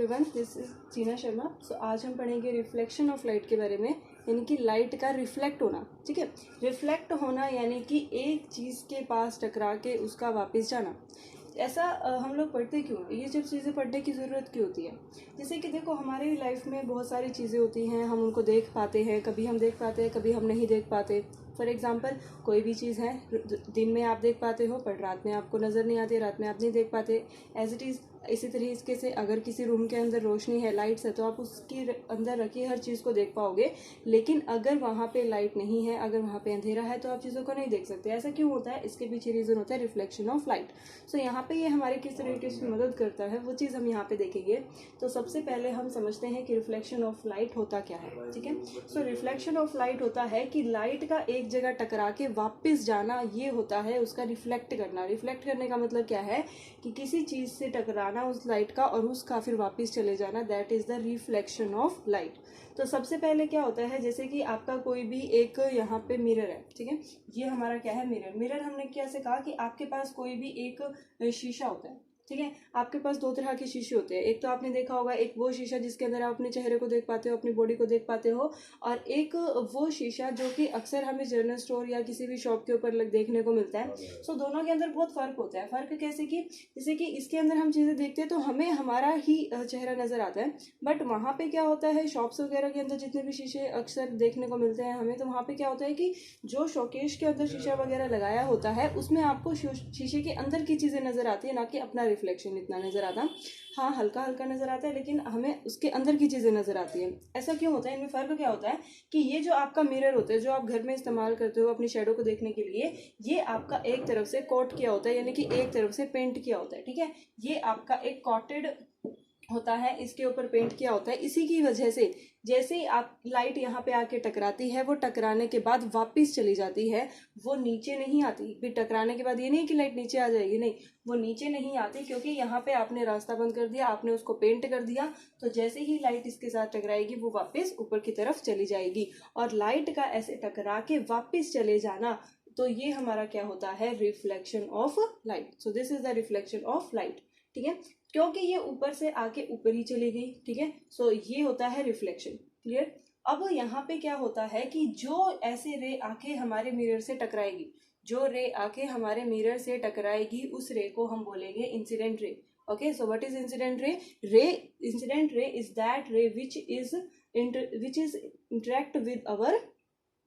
Everyone, this is जीना शर्मा। सो आज हम पढ़ेंगे रिफ्लेक्शन ऑफ लाइट के बारे में, यानी कि लाइट का रिफ्लेक्ट होना। ठीक है, रिफ्लेक्ट होना यानी कि एक चीज़ के पास टकरा के उसका वापस जाना। ऐसा हम लोग पढ़ते क्यों, ये सब चीज़ें पढ़ने की ज़रूरत क्यों होती है? जैसे कि देखो, हमारी लाइफ में बहुत सारी चीज़ें होती हैं, हम उनको देख पाते हैं, कभी हम देख पाते हैं, कभी हम नहीं देख पाते। फॉर एग्जाम्पल, कोई भी चीज़ है दिन में आप देख पाते हो पर रात में आपको नज़र नहीं आती, रात में आप नहीं देख पाते। एज इट इज़ इसी तरीके से अगर किसी रूम के अंदर रोशनी है, लाइट्स है, तो आप उसके अंदर रखी हर चीज़ को देख पाओगे। लेकिन अगर वहाँ पे लाइट नहीं है, अगर वहाँ पे अंधेरा है, तो आप चीज़ों को नहीं देख सकते। ऐसा क्यों होता है? इसके पीछे रीज़न होता है रिफ्लेक्शन ऑफ लाइट। सो यहाँ पे ये हमारे किस तरीके से मदद करता है, वो चीज़ हम यहाँ पे देखेंगे। तो सबसे पहले हम समझते हैं कि रिफ्लेक्शन ऑफ लाइट होता क्या है। ठीक है, सो रिफ्लेक्शन ऑफ लाइट होता है कि लाइट का एक जगह टकरा के वापस जाना, ये होता है उसका रिफ्लेक्ट करना। रिफ्लेक्ट करने का मतलब क्या है कि किसी चीज़ से टकराना उस लाइट का और उसका फिर वापस चले जाना, that is the reflection of light. तो सबसे पहले क्या होता है, जैसे कि आपका कोई भी एक यहाँ पे मिरर है। ठीक है, ये हमारा क्या है, मिरर। मिरर हमने कैसे कहा कि आपके पास कोई भी एक शीशा होता है। ठीक है, आपके पास दो तरह के शीशे होते हैं। एक तो आपने देखा होगा, एक वो शीशा जिसके अंदर आप अपने चेहरे को देख पाते हो, अपनी बॉडी को देख पाते हो, और एक वो शीशा जो कि अक्सर हमें जनरल स्टोर या किसी भी शॉप के ऊपर देखने को मिलता है। सो दोनों के अंदर बहुत फ़र्क होता है। फ़र्क कैसे कि जैसे कि इसके अंदर हम चीज़ें देखते हैं तो हमें हमारा ही चेहरा नज़र आता है, बट वहाँ पे क्या होता है, शॉप्स वगैरह के अंदर जितने भी शीशे अक्सर देखने को मिलते हैं हमें, तो वहाँ पे क्या होता है कि जो शोकेश के अंदर शीशा वगैरह लगाया होता है उसमें आपको शीशे के अंदर की चीज़ें नज़र आती है, ना कि अपना रिफ्लेक्शन इतना नज़र आता। हाँ, हल्का हल्का नज़र आता है, लेकिन हमें उसके अंदर की चीज़ें नज़र आती हैं। ऐसा क्यों होता है? इनमें फ़र्क क्या होता है कि ये जो आपका मिरर होता है, जो आप घर में इस्तेमाल करते हो अपनी शेडो को देखने के लिए, ये आपका एक तरफ से कोट किया होता है, यानी कि एक तरफ से पेंट किया होता है। ठीक है, ये आपका एक कॉटेड होता है, इसके ऊपर पेंट किया होता है। इसी की वजह से जैसे ही आप लाइट यहाँ पे आके टकराती है, वो टकराने के बाद वापस चली जाती है, वो नीचे नहीं आती। फिर टकराने के बाद ये नहीं कि लाइट नीचे आ जाएगी, नहीं, वो नीचे नहीं आती, क्योंकि यहाँ पे आपने रास्ता बंद कर दिया, आपने उसको पेंट कर दिया। तो जैसे ही लाइट इसके साथ टकराएगी, वो वापस ऊपर की तरफ चली जाएगी। और लाइट का ऐसे टकरा के वापस चले जाना, तो ये हमारा क्या होता है, reflection of light. So this is the reflection of light. ठीक है, क्योंकि ये ऊपर से आके ऊपर ही चली गई। ठीक है, सो ये होता है रिफ्लेक्शन। क्लियर? अब यहाँ पे क्या होता है कि जो ऐसे रे आके हमारे मिरर से टकराएगी, जो रे आके हमारे मिरर से टकराएगी, उस रे को हम बोलेंगे incident ray. Okay, so what is incident ray? Incident ray is that ray which is interact with our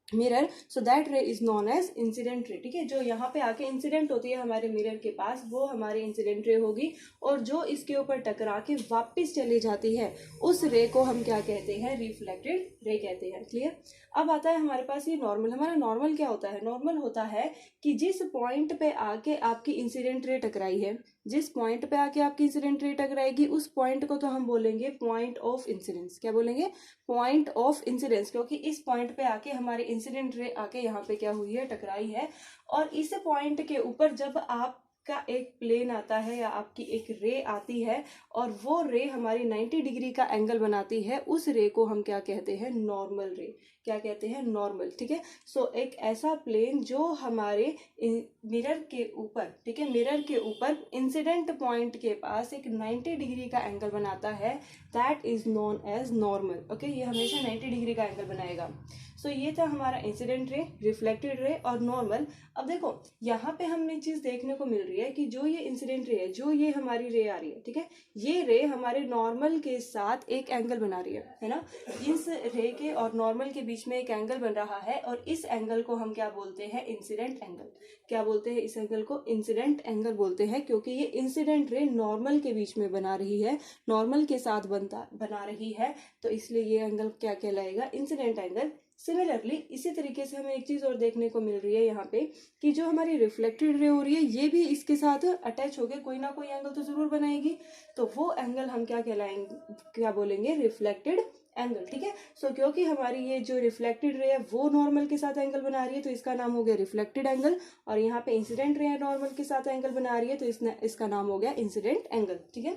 mirror, so that ray is known as incident ray. ठीक है, जो यहाँ पे आके इंसिडेंट होती है हमारे मिरर के पास, वो हमारी इंसिडेंट रे होगी। और जो इसके ऊपर टकरा के वापस चली जाती है, उस रे को हम क्या कहते हैं, रिफ्लेक्टेड रे कहते हैं। क्लियर? अब आता है हमारे पास ये नॉर्मल। हमारा नॉर्मल क्या होता है? नॉर्मल होता है कि जिस पॉइंट पे आके आपकी इंसिडेंट रे टकराई है, जिस पॉइंट पे आके आपकी इंसिडेंट रे टकराएगी, उस पॉइंट को तो हम बोलेंगे पॉइंट ऑफ इंसिडेंस। क्या बोलेंगे? पॉइंट ऑफ इंसिडेंस, क्योंकि इस पॉइंट पे आके हमारी इंसिडेंट रे आके यहाँ पे क्या हुई है, टकराई है। और इस पॉइंट के ऊपर जब आपका एक प्लेन आता है या आपकी एक रे आती है, और वो रे हमारी 90 डिग्री का एंगल बनाती है, उस रे को हम क्या कहते हैं, नॉर्मल रे। क्या कहते हैं? नॉर्मल। ठीक है, सो एक ऐसा प्लेन जो हमारे मिरर के ऊपर, ठीक है, मिरर के ऊपर इंसिडेंट पॉइंट के पास एक 90 डिग्री का एंगल बनाता है, that is known as normal. Okay, ये हमेशा 90 डिग्री का एंगल बनाएगा। सो ये था हमारा इंसिडेंट रे, रिफ्लेक्टेड रे और नॉर्मल। अब देखो, यहाँ पे हमें चीज देखने को मिल रही है कि जो ये इंसिडेंट रे है, जो ये हमारी रे आ रही है, ठीक है, ये रे हमारे नॉर्मल के साथ एक एंगल बना रही है ना। इस रे के और नॉर्मल के बीच में एक एंगल बन रहा है, और इस एंगल को हम क्या बोलते हैं, इंसिडेंट एंगल। क्या बोलते हैं? इस एंगल को इंसिडेंट एंगल बोलते हैं, क्योंकि ये इंसिडेंट रे नॉर्मल के बीच में बना रही है, नॉर्मल के साथ बना रही है, तो इसलिए ये एंगल क्या कहलाएगा, इंसिडेंट एंगल। सिमिलरली इसी तरीके से हमें एक चीज और देखने को मिल रही है यहाँ पे, कि जो हमारी रिफ्लेक्टेड रे हो रही है, ये भी इसके साथ अटैच होकर कोई ना कोई एंगल तो जरूर बनाएगी, तो वो एंगल हम क्या कहलाएंगे, क्या बोलेंगे, रिफ्लेक्टेड एंगल। ठीक है, सो क्योंकि हमारी ये जो रिफ्लेक्टेड रे है वो नॉर्मल के साथ एंगल बना रही है, तो इसका नाम हो गया रिफ्लेक्टेड एंगल। और यहाँ पे इंसिडेंट रे नॉर्मल के साथ एंगल बना रही है, तो इसका नाम हो गया इंसिडेंट एंगल। ठीक है,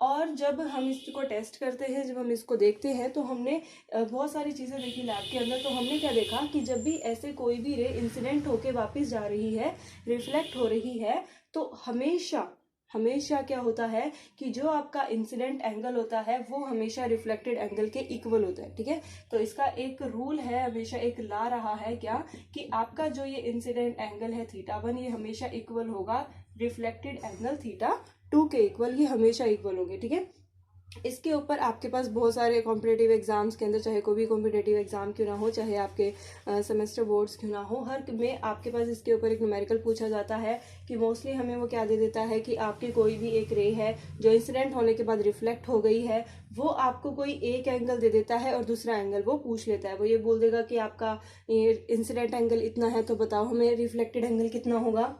और जब हम इसको टेस्ट करते हैं, जब हम इसको देखते हैं, तो हमने बहुत सारी चीज़ें देखी लैब के अंदर। तो हमने क्या देखा कि जब भी ऐसे कोई भी रे इंसिडेंट होके वापस जा रही है, रिफ्लेक्ट हो रही है, तो हमेशा हमेशा क्या होता है कि जो आपका इंसिडेंट एंगल होता है वो हमेशा रिफ्लेक्टेड एंगल के इक्वल होता है, ठीक है। तो इसका एक रूल है, हमेशा एक ला रहा है क्या, कि आपका जो ये इंसिडेंट एंगल है θ1 ये हमेशा इक्वल होगा रिफ्लेक्टेड एंगल θ2 के इक्वल, ये हमेशा इक्वल होंगे, ठीक है। इसके ऊपर आपके पास बहुत सारे कॉम्पिटेटिव एग्जाम्स के अंदर, चाहे कोई भी कॉम्पिटेटिव एग्जाम क्यों ना हो, चाहे आपके सेमेस्टर बोर्ड्स क्यों ना हो, हर में आपके पास इसके ऊपर एक न्यूमेरिकल पूछा जाता है कि मोस्टली हमें वो क्या दे देता है कि आपकी कोई भी एक रे है जो इंसिडेंट होने के बाद रिफ्लेक्ट हो गई है, वो आपको कोई एक एंगल दे देता है और दूसरा एंगल वो पूछ लेता है। वो ये बोल देगा कि आपका ये इंसिडेंट एंगल इतना है तो बताओ हमें रिफ्लेक्टेड एंगल कितना होगा।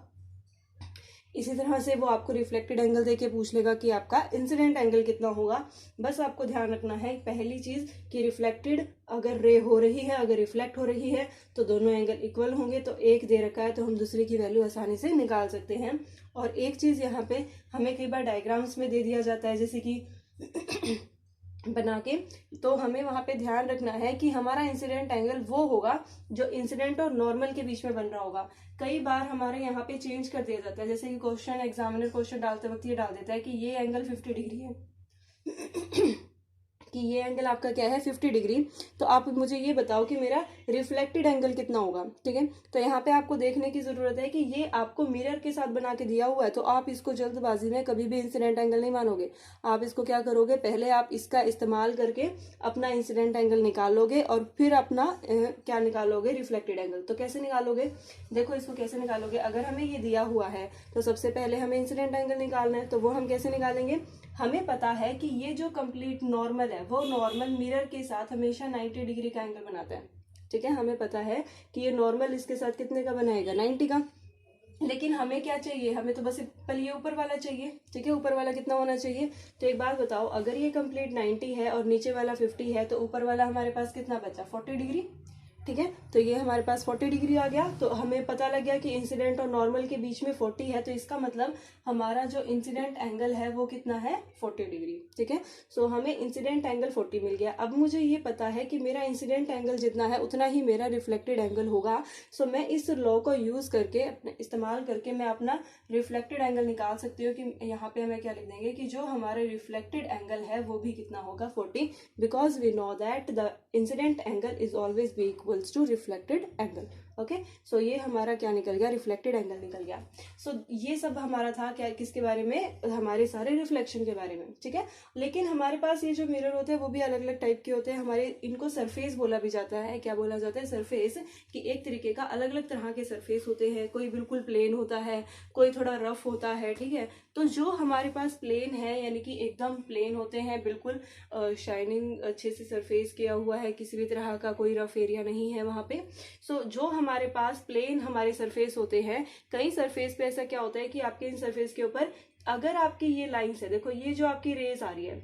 इसी तरह से वो आपको रिफ्लेक्टेड एंगल देके पूछ लेगा कि आपका इंसिडेंट एंगल कितना होगा। बस आपको ध्यान रखना है पहली चीज कि रिफ्लेक्टेड अगर रे हो रही है, अगर रिफ्लेक्ट हो रही है तो दोनों एंगल इक्वल होंगे। तो एक दे रखा है तो हम दूसरे की वैल्यू आसानी से निकाल सकते हैं। और एक चीज यहाँ पे हमें कई बार डायग्राम्स में दे दिया जाता है जैसे कि बना के, तो हमें वहां पे ध्यान रखना है कि हमारा इंसिडेंट एंगल वो होगा जो इंसिडेंट और नॉर्मल के बीच में बन रहा होगा। कई बार हमारे यहाँ पे चेंज कर दिया जाता है, जैसे कि क्वेश्चन एग्जामिनर क्वेश्चन डालते वक्त ये डाल देता है कि ये एंगल 50 डिग्री है कि ये एंगल आपका क्या है 50 डिग्री। तो आप मुझे ये बताओ कि मेरा रिफ्लेक्टेड एंगल कितना होगा, ठीक है। तो यहाँ पे आपको देखने की जरूरत है कि ये आपको मिरर के साथ बना के दिया हुआ है, तो आप इसको जल्दबाजी में कभी भी इंसिडेंट एंगल नहीं मानोगे। आप इसको क्या करोगे, पहले आप इसका इस्तेमाल करके अपना इंसिडेंट एंगल निकालोगे और फिर अपना क्या निकालोगे, रिफ्लेक्टेड एंगल। तो कैसे निकालोगे, देखो इसको कैसे निकालोगे। अगर हमें ये दिया हुआ है तो सबसे पहले हमें इंसिडेंट एंगल निकालना है, तो वो हम कैसे निकालेंगे। हमें पता है कि ये जो कंप्लीट नॉर्मल है वो नॉर्मल मिरर के साथ हमेशा 90 डिग्री का एंगल बनाता है, ठीक है। हमें पता है कि ये नॉर्मल इसके साथ कितने का बनाएगा, 90 का। लेकिन हमें क्या चाहिए, हमें तो बस सिंपल ये ऊपर वाला चाहिए, ठीक है। ऊपर वाला कितना होना चाहिए, तो एक बात बताओ, अगर ये कंप्लीट 90 है और नीचे वाला 50 है तो ऊपर वाला हमारे पास कितना बचा, 40 डिग्री, ठीक है। तो ये हमारे पास 40 डिग्री आ गया। तो हमें पता लग गया कि इंसिडेंट और नॉर्मल के बीच में 40 है, तो इसका मतलब हमारा जो इंसिडेंट एंगल है वो कितना है, 40 डिग्री, ठीक है। सो हमें इंसिडेंट एंगल 40 मिल गया। अब मुझे ये पता है कि मेरा इंसिडेंट एंगल जितना है उतना ही मेरा रिफ्लेक्टेड एंगल होगा। सो मैं इस लॉ को यूज करके, अपने इस्तेमाल करके मैं अपना रिफ्लेक्टेड एंगल निकाल सकती हूँ कि यहाँ पे हमें क्या लिख देंगे कि जो हमारा रिफ्लेक्टेड एंगल है वो भी कितना होगा, 40, because we know that the incident angle is always be equals to reflected angle. Okay, so ये हमारा क्या निकल गया, रिफ्लेक्टेड एंगल निकल गया। सो ये सब हमारा था क्या, किसके बारे में, हमारे सारे रिफ्लेक्शन के बारे में, ठीक है। लेकिन हमारे पास ये जो मिरर होते हैं वो भी अलग अलग टाइप के होते हैं। हमारे इनको सरफेस बोला भी जाता है। क्या बोला जाता है, सरफेस, कि एक तरीके का अलग अलग तरह के सरफेस होते हैं। कोई बिल्कुल प्लेन होता है, कोई थोड़ा रफ होता है, ठीक है। तो जो हमारे पास प्लेन है यानी कि एकदम प्लेन होते हैं, बिल्कुल शाइनिंग अच्छे से सरफेस किया हुआ है, किसी भी तरह का कोई रफ एरिया नहीं है वहां पे। सो जो हमारे पास प्लेन हमारे सरफेस होते हैं, कई सरफेस पे ऐसा क्या होता है कि आपके इन सरफेस के ऊपर अगर आपकी ये लाइंस है, देखो ये जो आपकी रेज आ रही है,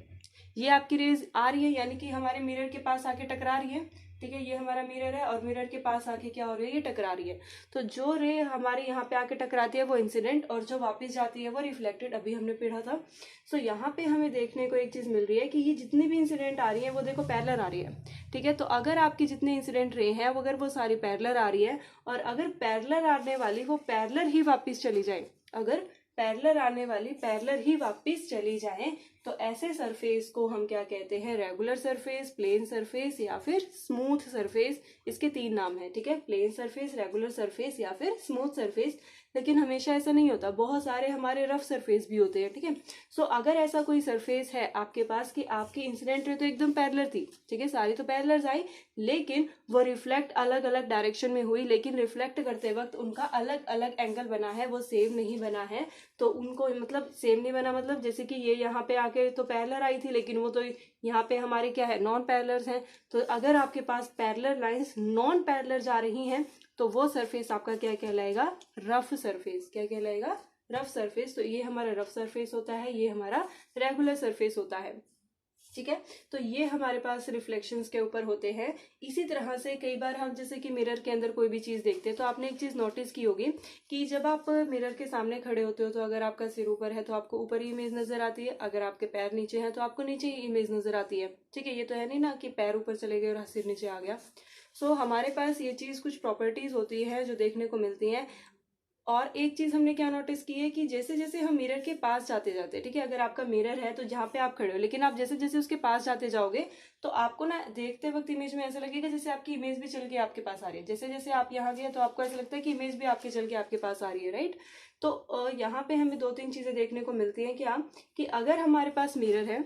ये आपकी रेज आ रही है यानी कि हमारे मिरर के पास आके टकरा रही है, ठीक है। ये हमारा मिरर है और मिरर के पास आके क्या हो रही है, ये टकरा रही है। तो जो रे हमारे यहाँ पे आके टकराती है वो इंसिडेंट और जो वापस जाती है वो रिफ्लेक्टेड, अभी हमने पढ़ा था। सो यहाँ पे हमें देखने को एक चीज मिल रही है कि ये जितनी भी इंसिडेंट आ रही है वो देखो पैरेलल आ रही है, ठीक है। तो अगर आपकी जितनी इंसिडेंट रे है वो अगर वो सारी पैरेलल आ रही है और अगर पैरेलल आने वाली वो पैरेलल ही वापिस चली जाए, अगर पैरेलल आने वाली पैरेलल ही वापिस चली जाए, तो ऐसे सरफेस को हम क्या कहते हैं, रेगुलर सरफेस, प्लेन सरफेस या फिर स्मूथ सरफेस। इसके 3 नाम है, ठीक है, प्लेन सरफेस, रेगुलर सरफेस या फिर स्मूथ सरफेस। लेकिन हमेशा ऐसा नहीं होता, बहुत सारे हमारे रफ सरफेस भी होते हैं, ठीक है। सो अगर ऐसा कोई सरफेस है आपके पास कि आपकी इंसिडेंट रे तो एकदम पैरेलल थी, ठीक है, सारी तो पैरेलल आई, लेकिन वो रिफ्लेक्ट अलग अलग डायरेक्शन में हुई, लेकिन रिफ्लेक्ट करते वक्त उनका अलग अलग एंगल बना है, वो सेम नहीं बना है। तो उनको मतलब सेम नहीं बना, मतलब जैसे कि ये यहाँ पे आके तो पैरेलल आई थी लेकिन वो तो यहाँ पे हमारे क्या है, नॉन पैरेलल हैं। तो अगर आपके पास पैरेलल लाइंस नॉन पैरेलल जा रही हैं तो वो सरफेस आपका क्या कहलाएगा, रफ सरफेस। क्या कहलाएगा, रफ सरफेस। तो ये हमारा रफ सरफेस होता है, ये हमारा रेगुलर सरफेस होता है, ठीक है। तो ये हमारे पास रिफ्लेक्शंस के ऊपर होते हैं। इसी तरह से कई बार हम जैसे कि मिरर के अंदर कोई भी चीज देखते हैं तो आपने एक चीज नोटिस की होगी कि जब आप मिरर के सामने खड़े होते हो तो अगर आपका सिर ऊपर है तो आपको ऊपर ही इमेज नजर आती है, अगर आपके पैर नीचे हैं तो आपको नीचे ही इमेज नजर आती है, ठीक है। ये तो है नहीं ना कि पैर ऊपर चले गए और सिर नीचे आ गया। सो हमारे पास ये चीज कुछ प्रॉपर्टीज होती है जो देखने को मिलती हैं। और एक चीज हमने क्या नोटिस की है कि जैसे जैसे हम मिरर के पास जाते जाते, ठीक है, अगर आपका मिरर है तो जहाँ पे आप खड़े हो, लेकिन आप जैसे जैसे उसके पास जाते जाओगे तो आपको ना देखते वक्त इमेज में ऐसा लगेगा जैसे आपकी इमेज भी चल के आपके पास आ रही है। जैसे जैसे आप यहाँ गए तो आपको ऐसा लगता है कि इमेज भी आपके चल के आपके पास आ रही है, राइट। तो यहाँ पे हमें दो तीन चीजें देखने को मिलती हैं क्या, कि अगर हमारे पास मिरर है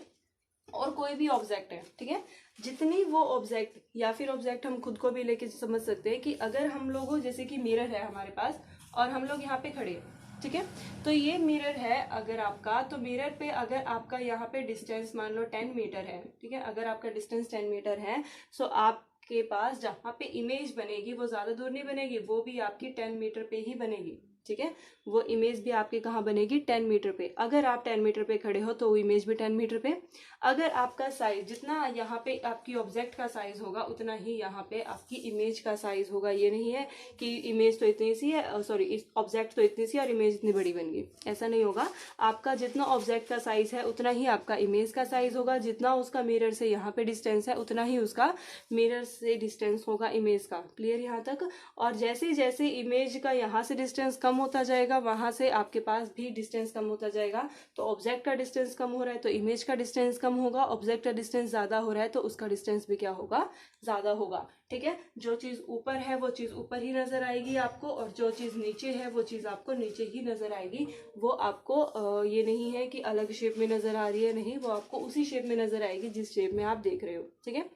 और कोई भी ऑब्जेक्ट है, ठीक है, जितनी वो ऑब्जेक्ट या फिर ऑब्जेक्ट हम खुद को भी लेके समझ सकते हैं कि अगर हम लोग जैसे कि मिरर है हमारे पास और हम लोग यहाँ पे खड़े हैं, ठीक है, तो ये मिरर है अगर आपका, तो मिरर पे अगर आपका यहाँ पे डिस्टेंस मान लो 10 मीटर है, ठीक है, अगर आपका डिस्टेंस 10 मीटर है, सो आपके पास जहाँ पे इमेज बनेगी वो ज्यादा दूर नहीं बनेगी, वो भी आपकी 10 मीटर पे ही बनेगी, ठीक है, वो इमेज भी आपके कहाँ बनेगी, 10 मीटर पे। अगर आप 10 मीटर पे खड़े हो तो वो इमेज भी 10 मीटर पे। अगर आपका साइज जितना यहाँ पे आपकी ऑब्जेक्ट का साइज होगा उतना ही यहाँ पे आपकी इमेज का साइज होगा। ये नहीं है कि इमेज तो इतनी सी है, सॉरी, इस ऑब्जेक्ट तो इतनी सी और इमेज इतनी बड़ी बन गई, ऐसा नहीं होगा। आपका जितना ऑब्जेक्ट का साइज है उतना ही आपका इमेज का साइज होगा, जितना उसका मिरर से यहाँ पे डिस्टेंस है उतना ही उसका मिरर से डिस्टेंस होगा इमेज का। क्लियर यहाँ तक। और जैसे जैसे इमेज का यहाँ से डिस्टेंस कम होता जाएगा वहां से आपके पास भी डिस्टेंस कम होता जाएगा। तो ऑब्जेक्ट का डिस्टेंस कम हो रहा है तो इमेज का डिस्टेंस कम होगा, ऑब्जेक्ट का डिस्टेंस ज्यादा हो रहा है तो उसका डिस्टेंस भी क्या होगा, ज्यादा होगा, ठीक है। जो चीज ऊपर है वो चीज ऊपर ही नजर आएगी आपको, और जो चीज नीचे है वो चीज आपको नीचे ही नजर आएगी। वो आपको ये नहीं है कि अलग शेप में नजर आ रही है, नहीं, वो आपको उसी शेप में नजर आएगी जिस शेप में आप देख रहे हो, ठीक है।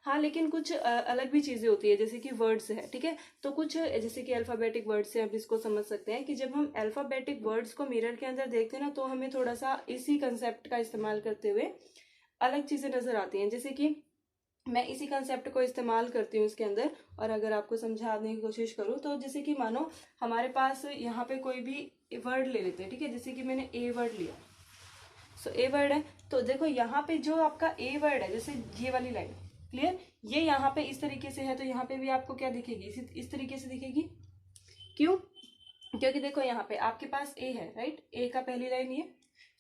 हाँ, लेकिन कुछ अलग भी चीजें होती है, जैसे कि वर्ड्स है, ठीक है, तो कुछ जैसे कि अल्फाबेटिक वर्ड्स से आप इसको समझ सकते हैं कि जब हम अल्फाबेटिक वर्ड्स को मिरर के अंदर देखते हैं ना तो हमें थोड़ा सा इसी कंसेप्ट का इस्तेमाल करते हुए अलग चीजें नजर आती हैं। जैसे कि मैं इसी कंसेप्ट को इस्तेमाल करती हूँ इसके अंदर, और अगर आपको समझाने की कोशिश करूँ तो जैसे कि मानो हमारे पास यहाँ पे कोई भी वर्ड ले लेते हैं, ठीक है, जैसे कि मैंने ए वर्ड लिया, सो ए वर्ड है, तो देखो यहाँ पे जो आपका ए वर्ड है, जैसे ये वाली लाइन, क्लियर, ये यहाँ पे इस तरीके से है तो यहाँ पे भी आपको क्या दिखेगी, इस तरीके से दिखेगी। क्यों? क्योंकि देखो यहाँ पे आपके पास ए है, राइट, ए का पहली लाइन ये,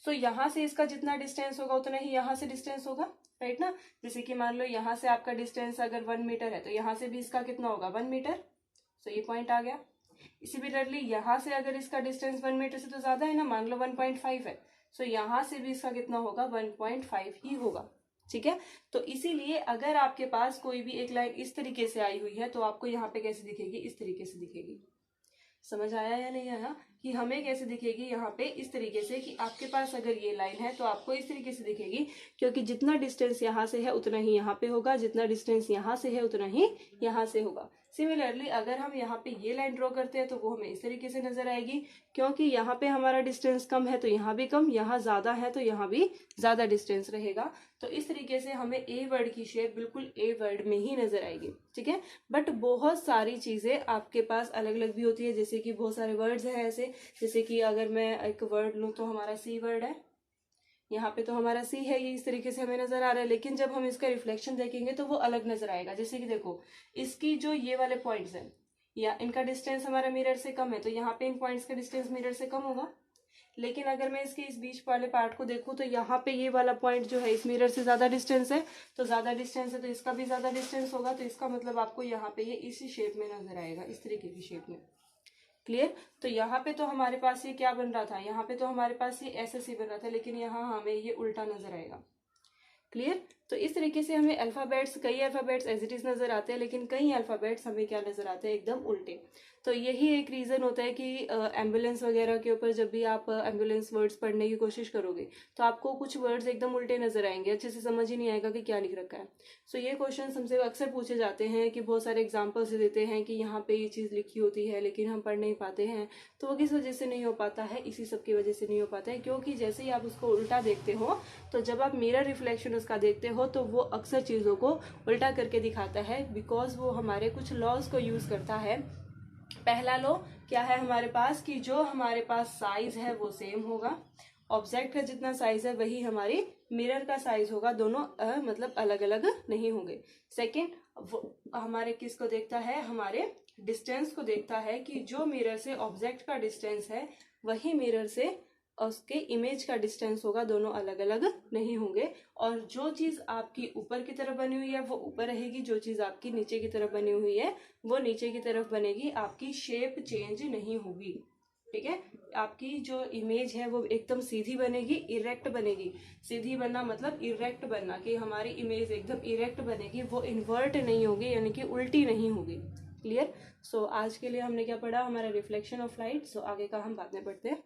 सो यहाँ से इसका जितना डिस्टेंस होगा उतना ही यहाँ से डिस्टेंस होगा, राइट ना। जैसे कि मान लो यहाँ से आपका डिस्टेंस अगर 1 मीटर है तो यहाँ से भी इसका कितना होगा, 1 मीटर, सो ये पॉइंट आ गया। सिमिलरली यहाँ से अगर इसका डिस्टेंस 1 मीटर से तो ज्यादा है ना, मान लो 1.5 है, सो यहाँ से भी इसका कितना होगा, 1.5 ही होगा, ठीक है। तो इसीलिए अगर आपके पास कोई भी एक लाइन इस तरीके से आई हुई है तो आपको यहाँ पे कैसे दिखेगी, इस तरीके से दिखेगी। समझ आया या नहीं आया कि हमें कैसे दिखेगी यहाँ पे, इस तरीके से कि आपके पास अगर ये लाइन है तो आपको इस तरीके से दिखेगी, क्योंकि जितना डिस्टेंस यहाँ से है उतना ही यहाँ पे होगा, जितना डिस्टेंस यहाँ से है उतना ही यहाँ से होगा। सिमिलरली अगर हम यहाँ पे ये लाइन ड्रॉ करते हैं तो वो हमें इस तरीके से नजर आएगी, क्योंकि यहाँ पे हमारा डिस्टेंस कम है तो यहाँ भी कम, यहाँ ज्यादा है तो यहाँ भी ज्यादा डिस्टेंस रहेगा। तो इस तरीके से हमें ए वर्ड की शेप बिल्कुल ए वर्ड में ही नजर आएगी, ठीक है। बट बहुत सारी चीजें आपके पास अलग अलग भी होती है, जैसे कि बहुत सारे वर्ड्स हैं ऐसे, जैसे कि अगर मैं एक वर्ड लूँ तो हमारा सी वर्ड है, यहाँ पे तो हमारा सी है, ये इस तरीके से हमें नजर आ रहा है, लेकिन जब हम इसका रिफ्लेक्शन देखेंगे तो वो अलग नजर आएगा। जैसे कि देखो इसकी जो ये वाले पॉइंट्स हैं या इनका डिस्टेंस हमारा मिरर से कम है तो यहाँ पे इन पॉइंट्स का डिस्टेंस मिरर से कम होगा, लेकिन अगर मैं इसके इस बीच वाले पार्ट को देखूं तो यहाँ पे ये वाला पॉइंट जो है इस मिरर से ज्यादा डिस्टेंस है, तो ज्यादा डिस्टेंस है तो इसका भी ज्यादा डिस्टेंस होगा, तो इसका मतलब आपको यहाँ पे ये इसी शेप में नजर आएगा, इस तरीके की शेप में। क्लियर। तो यहाँ पे तो हमारे पास ये क्या बन रहा था, यहाँ पे तो हमारे पास ये ऐसे सी बन रहा था, लेकिन यहाँ हमें ये उल्टा नजर आएगा। क्लियर। तो इस तरीके से हमें अल्फाबेट्स, कई अल्फाबेट्स एज इट इज नजर आते हैं, लेकिन कई अल्फाबेट्स हमें क्या नजर आते हैं, एकदम उल्टे। तो यही एक रीजन होता है कि एम्बुलेंस वगैरह के ऊपर जब भी आप एम्बुलेंस वर्ड्स पढ़ने की कोशिश करोगे तो आपको कुछ वर्ड्स एकदम उल्टे नजर आएंगे, अच्छे से समझ ही नहीं आएगा कि क्या लिख रखा है। सो ये क्वेश्चन हमसे अक्सर पूछे जाते हैं कि बहुत सारे एग्जाम्पल्स देते हैं कि यहाँ पे ये चीज लिखी होती है लेकिन हम पढ़ नहीं पाते हैं। तो वो किस वजह से नहीं हो पाता है, इसी सब की वजह से नहीं हो पाता है, क्योंकि जैसे ही आप उसको उल्टा देखते हो तो जब आप मिरर रिफ्लेक्शन उसका देखते हो तो वो अक्सर चीजों को उल्टा करके दिखाता है, बिकॉज वो हमारे कुछ लॉज को यूज करता है। पहला लॉ क्या है हमारे पास, कि जो हमारे पास साइज है वो सेम होगा, ऑब्जेक्ट का जितना साइज है वही हमारी मिरर का साइज होगा, दोनों मतलब अलग अलग नहीं होंगे। सेकंड, वो हमारे किसको देखता है, हमारे डिस्टेंस को देखता है, कि जो मिरर से ऑब्जेक्ट का डिस्टेंस है वही मिरर से उसके इमेज का डिस्टेंस होगा, दोनों अलग अलग नहीं होंगे। और जो चीज आपकी ऊपर की तरफ बनी हुई है वो ऊपर रहेगी, जो चीज आपकी नीचे की तरफ बनी हुई है वो नीचे की तरफ बनेगी, आपकी शेप चेंज नहीं होगी। ठीक है, आपकी जो इमेज है वो एकदम सीधी बनेगी, इरेक्ट बनेगी। सीधी बनना मतलब इरेक्ट बनना, कि हमारी इमेज एकदम इरेक्ट बनेगी, वो इन्वर्ट नहीं होगी, यानी कि उल्टी नहीं होगी। क्लियर। सो आज के लिए हमने क्या पढ़ा, हमारा रिफ्लेक्शन ऑफ लाइट। सो आगे का हम बाद में पढ़ते हैं।